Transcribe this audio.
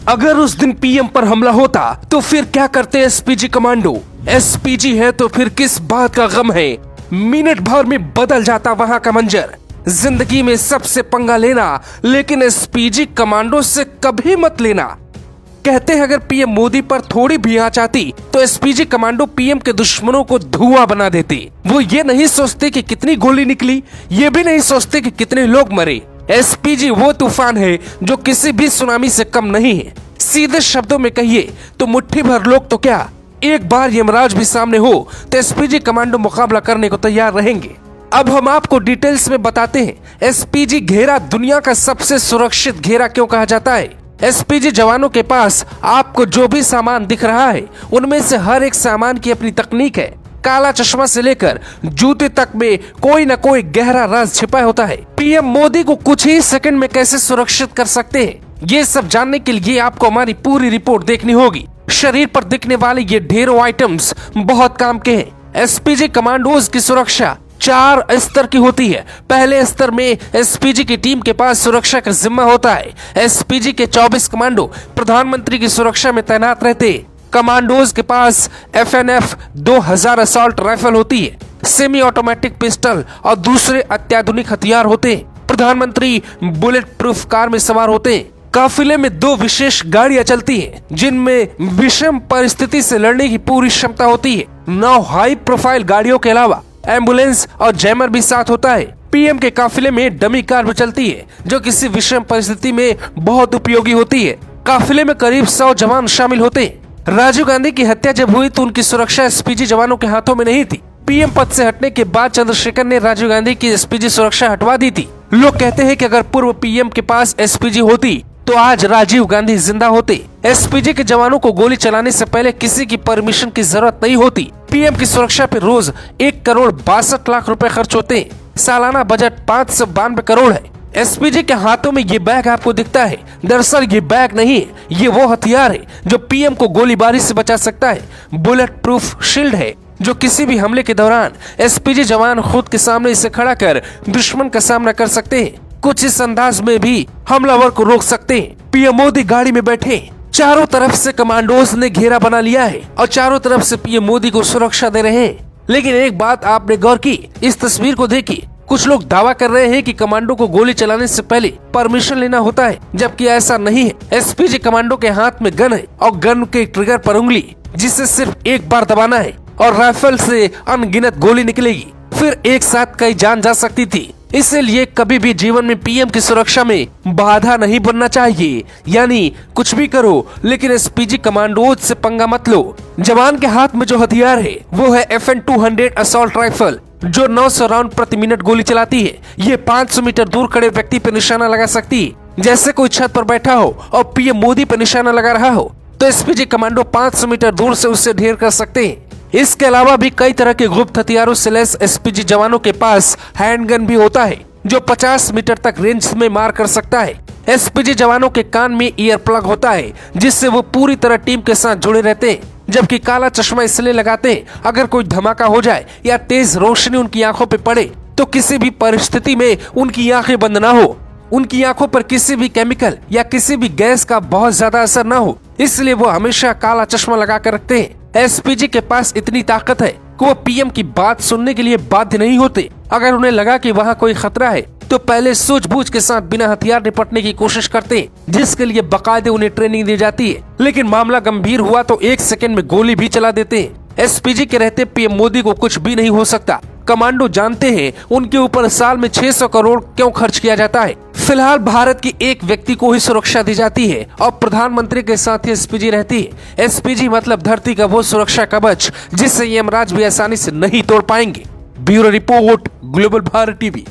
अगर उस दिन पीएम पर हमला होता तो फिर क्या करते एसपीजी कमांडो? एसपीजी है तो फिर किस बात का गम है? मिनट भर में बदल जाता वहां का मंजर। जिंदगी में सबसे पंगा लेना, लेकिन एसपीजी कमांडो से कभी मत लेना। कहते हैं अगर पीएम मोदी पर थोड़ी भी आंच आती तो एसपीजी कमांडो पीएम के दुश्मनों को धुआं बना देते। वो ये नहीं सोचते कि कितनी गोली निकली, ये भी नहीं सोचते कि कितने लोग मरे। एसपीजी वो तूफान है जो किसी भी सुनामी से कम नहीं है। सीधे शब्दों में कहिए तो मुट्ठी भर लोग तो क्या, एक बार यमराज भी सामने हो तो एसपीजी कमांडो मुकाबला करने को तैयार रहेंगे। अब हम आपको डिटेल्स में बताते हैं एसपीजी घेरा दुनिया का सबसे सुरक्षित घेरा क्यों कहा जाता है। एसपीजी जवानों के पास आपको जो भी सामान दिख रहा है उनमें से हर एक सामान की अपनी तकनीक है। काला चश्मा से लेकर जूते तक में कोई न कोई गहरा राज छिपा होता है। पीएम मोदी को कुछ ही सेकंड में कैसे सुरक्षित कर सकते हैं, ये सब जानने के लिए आपको हमारी पूरी रिपोर्ट देखनी होगी। शरीर पर दिखने वाले ये ढेरों आइटम्स बहुत काम के हैं। एसपीजी कमांडोज की सुरक्षा 4 स्तर की होती है। पहले स्तर में एसपीजी की टीम के पास सुरक्षा का जिम्मा होता है। एसपीजी के 24 कमांडो प्रधानमंत्री की सुरक्षा में तैनात रहते हैं। कमांडोज के पास FNF 2000 असॉल्ट राइफल होती है, सेमी ऑटोमेटिक पिस्टल और दूसरे अत्याधुनिक हथियार होते हैं। प्रधानमंत्री बुलेट प्रूफ कार में सवार होते हैं। काफिले में 2 विशेष गाड़ियां चलती हैं, जिनमें विषम परिस्थिति से लड़ने की पूरी क्षमता होती है। 9 हाई प्रोफाइल गाड़ियों के अलावा एम्बुलेंस और जैमर भी साथ होता है। पीएम के काफिले में डमी कार भी चलती है, जो किसी विषम परिस्थिति में बहुत उपयोगी होती है। काफिले में करीब 100 जवान शामिल होते हैं। राजीव गांधी की हत्या जब हुई तो उनकी सुरक्षा एसपीजी जवानों के हाथों में नहीं थी। पीएम पद से हटने के बाद चंद्रशेखर ने राजीव गांधी की एसपीजी सुरक्षा हटवा दी थी। लोग कहते हैं कि अगर पूर्व पीएम के पास एसपीजी होती तो आज राजीव गांधी जिंदा होते। एसपीजी के जवानों को गोली चलाने से पहले किसी की परमिशन की जरूरत नहीं होती। पीएम की सुरक्षा पर रोज 1 करोड़ 62 लाख रुपए खर्च होते हैं। सालाना बजट 592 करोड़ है। एसपीजी के हाथों में ये बैग आपको दिखता है, दरअसल ये बैग नहीं है, ये वो हथियार है जो पीएम को गोलीबारी से बचा सकता है। बुलेट प्रूफ शील्ड है जो किसी भी हमले के दौरान एसपीजी जवान खुद के सामने इसे खड़ा कर दुश्मन का सामना कर सकते हैं। कुछ इस अंदाज में भी हमलावर को रोक सकते हैं। पीएम मोदी गाड़ी में बैठे, चारों तरफ से कमांडोज ने घेरा बना लिया है और चारों तरफ से पीएम मोदी को सुरक्षा दे रहे हैं। लेकिन एक बात आपने गौर की, इस तस्वीर को देखिए। कुछ लोग दावा कर रहे हैं कि कमांडो को गोली चलाने से पहले परमिशन लेना होता है, जबकि ऐसा नहीं है। एसपीजी कमांडो के हाथ में गन है और गन के ट्रिगर पर उंगली, जिसे सिर्फ एक बार दबाना है और राइफल से अनगिनत गोली निकलेगी। फिर एक साथ कई जान जा सकती थी। इसलिए कभी भी जीवन में पीएम की सुरक्षा में बाधा नहीं बनना चाहिए। यानी कुछ भी करो, लेकिन एसपीजी कमांडोज से पंगा मत लो। जवान के हाथ में जो हथियार है वो है FN 200 असॉल्ट राइफल, जो 900 राउंड प्रति मिनट गोली चलाती है। ये 500 मीटर दूर खड़े व्यक्ति पर निशाना लगा सकती है। जैसे कोई छत पर बैठा हो और पीएम मोदी पर निशाना लगा रहा हो तो एसपीजी कमांडो 500 मीटर दूर से उससे ढेर कर सकते हैं। इसके अलावा भी कई तरह के गुप्त हथियारों से लैस एसपीजी जवानों के पास हैंडगन भी होता है, जो 50 मीटर तक रेंज में मार कर सकता है। एसपीजी जवानों के कान में ईयर प्लग होता है, जिससे वो पूरी तरह टीम के साथ जुड़े रहते हैं। जबकि काला चश्मा इसलिए लगाते हैं, अगर कोई धमाका हो जाए या तेज रोशनी उनकी आंखों पे पड़े तो किसी भी परिस्थिति में उनकी आंखें बंद ना हो, उनकी आंखों पर किसी भी केमिकल या किसी भी गैस का बहुत ज्यादा असर ना हो। इसलिए वो हमेशा काला चश्मा लगा कर रखते हैं। एसपीजी के पास इतनी ताकत है कि वो पीएम की बात सुनने के लिए बाध्य नहीं होते। अगर उन्हें लगा कि वहाँ कोई खतरा है तो पहले सूझबूझ के साथ बिना हथियार निपटने की कोशिश करते हैं, जिसके लिए बाकायदे उन्हें ट्रेनिंग दी जाती है। लेकिन मामला गंभीर हुआ तो 1 सेकंड में गोली भी चला देते हैं। एसपीजी के रहते पीएम मोदी को कुछ भी नहीं हो सकता। कमांडो जानते हैं उनके ऊपर साल में 600 करोड़ क्यों खर्च किया जाता है। फिलहाल भारत की एक व्यक्ति को ही सुरक्षा दी जाती है और प्रधानमंत्री के साथ ही एसपीजी रहती है। एसपीजी मतलब धरती का वो सुरक्षा कवच जिससे यमराज भी आसानी से नहीं तोड़ पाएंगे। Bureau report, global Bharat TV.